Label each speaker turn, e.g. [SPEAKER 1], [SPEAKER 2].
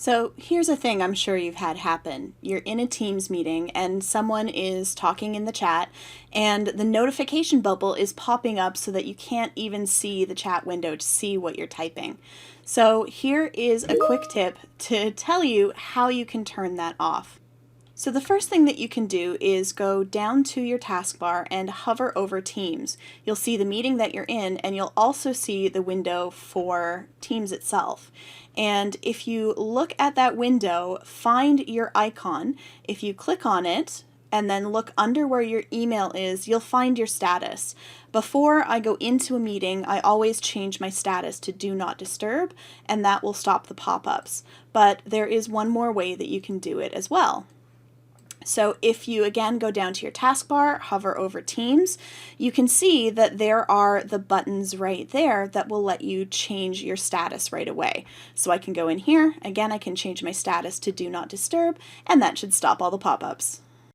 [SPEAKER 1] So here's a thing I'm sure you've had happen. You're in a Teams meeting and someone is talking in the chat, and the notification bubble is popping up so that you can't even see the chat window to see what you're typing. So here is a quick tip to tell you how you can turn that off. So the first thing that you can do is go down to your taskbar and hover over Teams. You'll see the meeting that you're in, and you'll also see the window for Teams itself. And if you look at that window, find your icon. If you click on it and then look under where your email is, you'll find your status. Before I go into a meeting, I always change my status to Do Not Disturb, and that will stop the pop-ups. But there is one more way that you can do it as well. So if you again go down to your taskbar, hover over Teams, you can see that there are the buttons right there that will let you change your status right away. So I can go in here, again I can change my status to Do Not Disturb, and that should stop all the pop-ups.